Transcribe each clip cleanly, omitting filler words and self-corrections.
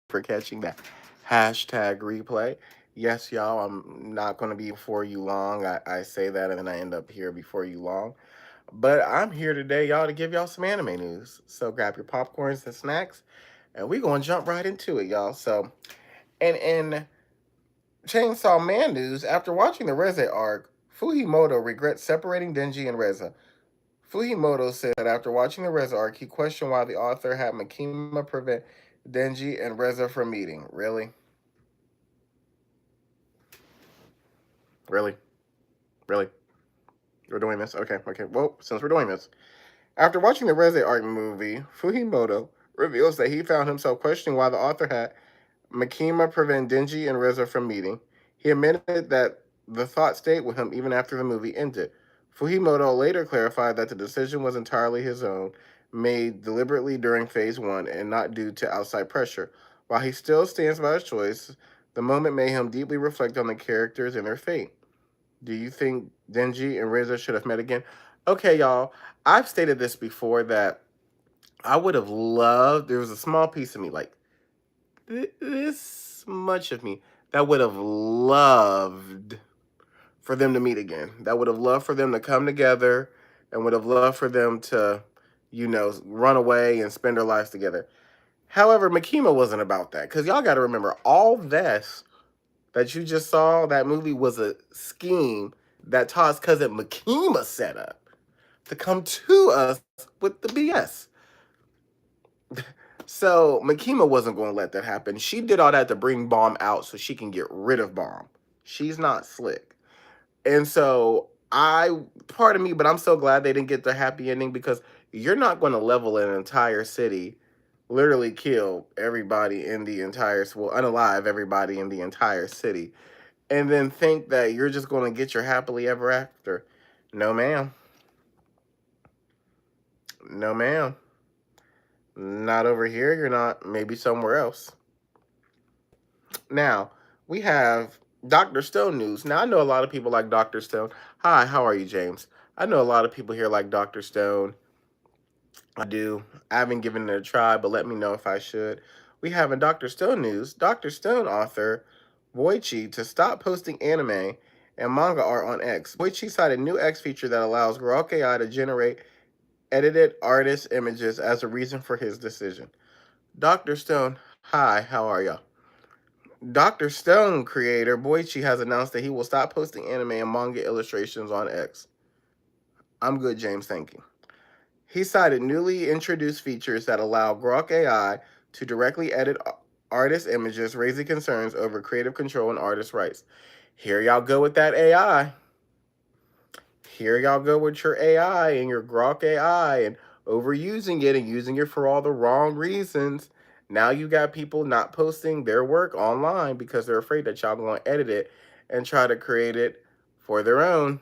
for catching that hashtag replay. Yes, y'all, I'm not going to be before you long. I say that and then I end up here before you long. But I'm here today, y'all, to give y'all some anime news. So grab your popcorns and snacks, and we're going to jump right into it, y'all. So, and in Chainsaw Man news, after watching the Reze arc, Fujimoto regrets separating Denji and Reza. Fujimoto said that after watching the Reza arc, he questioned why the author had Makima prevent Denji and Reza from meeting. Really? Really? Really? We're doing this? Okay. Well, since we're doing this, after watching the Reze arc movie, Fujimoto reveals that he found himself questioning why the author had Makima prevent Denji and Reza from meeting. He admitted that the thought stayed with him even after the movie ended. Fujimoto later clarified that the decision was entirely his own, made deliberately during Phase 1 and not due to outside pressure. While he still stands by his choice, the moment made him deeply reflect on the characters and their fate. Do you think Denji and Reza should have met again? Okay, y'all, I've stated this before that I would have loved, there was a small piece of me, like this much of me, that would have loved for them to meet again. That would have loved for them to come together and would have loved for them to, run away and spend their lives together. However, Makima wasn't about that because y'all got to remember all this that you just saw, that movie was a scheme that Todd's cousin Makima set up to come to us with the BS. So Makima wasn't going to let that happen. She did all that to bring Bomb out so she can get rid of Bomb. She's not slick. And so part of me, but I'm so glad they didn't get the happy ending because you're not going to level an entire city, literally kill everybody in the entire, well, unalive everybody in the entire city, and then think that you're just going to get your happily ever after. No, ma'am. No, ma'am. Not over here. You're not. Maybe somewhere else. Now, we have Dr. Stone news. Now, I know a lot of people like Dr. Stone. Hi, how are you, James? I know a lot of people here like Dr. Stone. I do. I haven't given it a try, but let me know if I should. We have in Dr. Stone news, Dr. Stone author Boichi to stop posting anime and manga art on X. Boichi cited a new X feature that allows Grok AI to generate edited artist images as a reason for his decision. Dr. Stone, hi, how are y'all? Dr. Stone creator Boichi has announced that he will stop posting anime and manga illustrations on X. I'm good, James, thank you. He cited newly introduced features that allow Grok AI to directly edit artist images, raising concerns over creative control and artist rights. Here y'all go with that AI. Here y'all go with your AI and your Grok AI and overusing it and using it for all the wrong reasons. Now you got people not posting their work online because they're afraid that y'all going to edit it and try to create it for their own.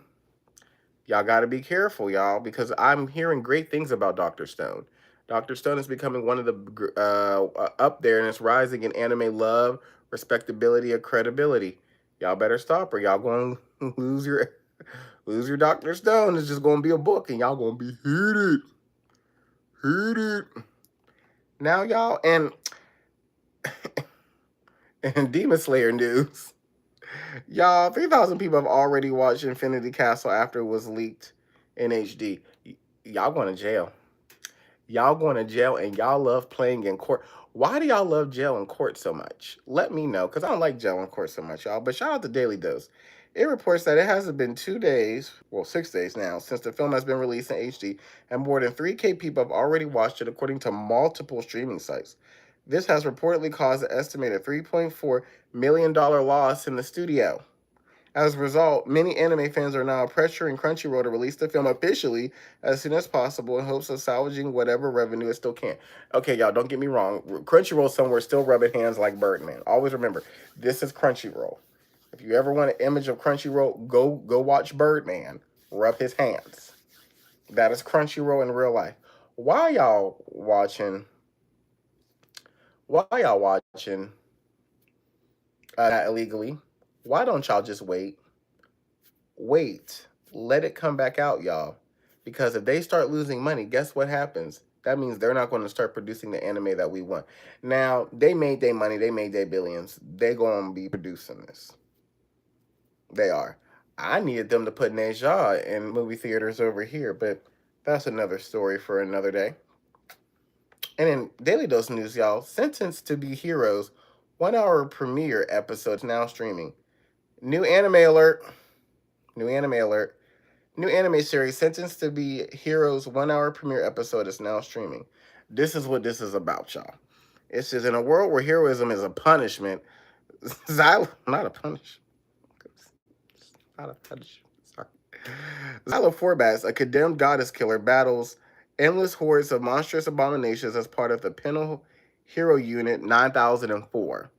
Y'all got to be careful, y'all, because I'm hearing great things about Dr. Stone. Dr. Stone is becoming one of the up there, and it's rising in anime love, respectability, and credibility. Y'all better stop, or y'all going to lose your Dr. Stone. It's just going to be a book, and y'all going to be heated. Now, y'all, and Demon Slayer news. Y'all, 3,000 people have already watched Infinity Castle after it was leaked in HD. Y'all going to jail. Y'all going to jail and y'all love playing in court. Why do y'all love jail and court so much? Let me know, because I don't like jail and court so much, y'all. But shout out to Daily Dose. It reports that it hasn't been 2 days, well, 6 days now, since the film has been released in HD, and more than 3K people have already watched it, according to multiple streaming sites. This has reportedly caused an estimated $3.4 million loss in the studio. As a result, many anime fans are now pressuring Crunchyroll to release the film officially as soon as possible in hopes of salvaging whatever revenue it still can. Okay, y'all, don't get me wrong. Crunchyroll somewhere still rubbing hands like Birdman. Always remember, this is Crunchyroll. If you ever want an image of Crunchyroll, go watch Birdman. Rub his hands. That is Crunchyroll in real life. Why y'all watching? Why y'all watching that illegally? Why don't y'all just wait? Wait. Let it come back out, y'all. Because if they start losing money, guess what happens? That means they're not going to start producing the anime that we want. Now, they made their money, they made their billions. They going to be producing this. They are. I needed them to put Neja in movie theaters over here, but that's another story for another day. And in Daily Dose News, y'all, Sentenced to Be Heroes 1 hour premiere episodes now streaming. New anime alert. New anime alert. New anime series Sentenced to Be Heroes 1 hour premiere episode is now streaming. This is what this is about, y'all. It says in a world where heroism is a punishment, not a punishment. Not a punishment. Sorry. Xylo Forbas, a condemned goddess killer, battles endless hordes of monstrous abominations as part of the Penal Hero Unit 9004.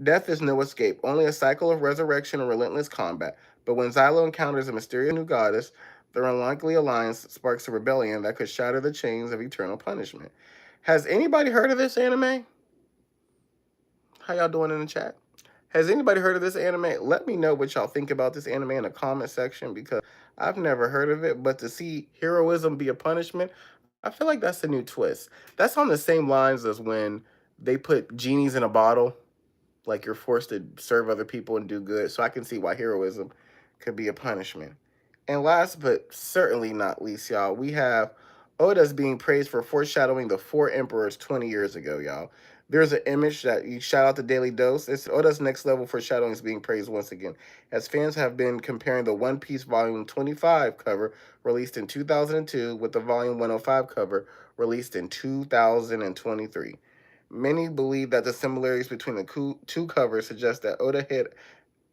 Death is no escape, only a cycle of resurrection and relentless combat. But when Xylo encounters a mysterious new goddess, their unlikely alliance sparks a rebellion that could shatter the chains of eternal punishment. Has anybody heard of this anime? How y'all doing in the chat? Has anybody heard of this anime? Let me know what y'all think about this anime in the comment section, because I've never heard of it. But to see heroism be a punishment, I feel like that's a new twist. That's on the same lines as when they put genies in a bottle, like you're forced to serve other people and do good. So I can see why heroism could be a punishment. And last but certainly not least, y'all, we have Oda's being praised for foreshadowing the Four Emperors 20 years ago, y'all. There's an image that you shout out to Daily Dose. It's Oda's next level foreshadowing is being praised once again, as fans have been comparing the One Piece Volume 25 cover released in 2002 with the Volume 105 cover released in 2023. Many believe that the similarities between the two covers suggest that Oda hit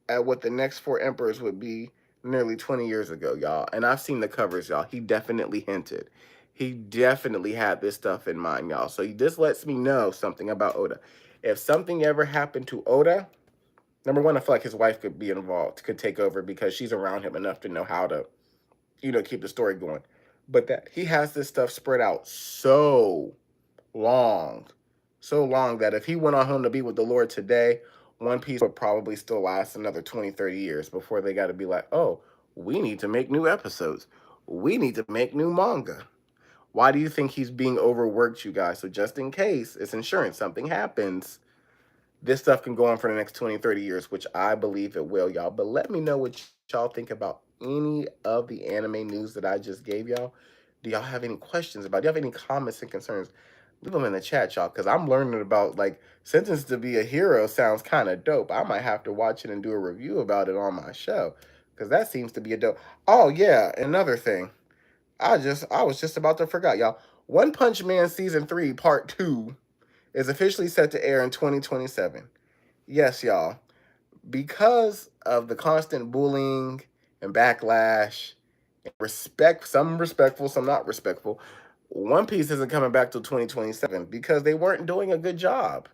at what the next Four Emperors would be nearly 20 years ago, y'all. And I've seen the covers, y'all. He definitely hinted. He definitely had this stuff in mind, y'all. So this lets me know something about Oda. If something ever happened to Oda, number one, I feel like his wife could be involved, could take over, because she's around him enough to know how to, keep the story going. But that he has this stuff spread out so long that if he went on home to be with the Lord today, One Piece would probably still last another 20, 30 years before they got to be like, oh, we need to make new episodes. We need to make new manga. Why do you think he's being overworked, you guys? So just in case, it's insurance. Something happens, this stuff can go on for the next 20, 30 years, which I believe it will, y'all. But let me know what y'all think about any of the anime news that I just gave y'all. Do y'all have any questions about it? Do you have any comments and concerns? Leave them in the chat, y'all, because I'm learning about, like, Sentenced to Be a Hero sounds kind of dope. I might have to watch it and do a review about it on my show, because that seems to be a dope. Oh, yeah, another thing. I was just about to forget, y'all. One Punch Man Season 3 Part 2 is officially set to air in 2027. Yes, y'all. Because of the constant bullying and backlash, some respectful, some not respectful, One Piece isn't coming back till 2027 because they weren't doing a good job.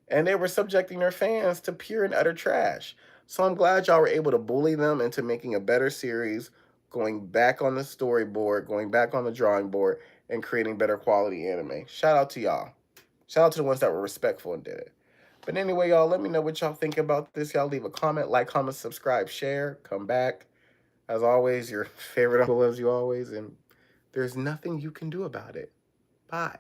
And they were subjecting their fans to pure and utter trash. So I'm glad y'all were able to bully them into making a better series, going back on the storyboard, going back on the drawing board, and creating better quality anime. Shout out to y'all. Shout out to the ones that were respectful and did it. But anyway, y'all, let me know what y'all think about this. Y'all leave a comment, like, comment, subscribe, share, come back. As always, your favorite uncle loves you always, and there's nothing you can do about it. Bye.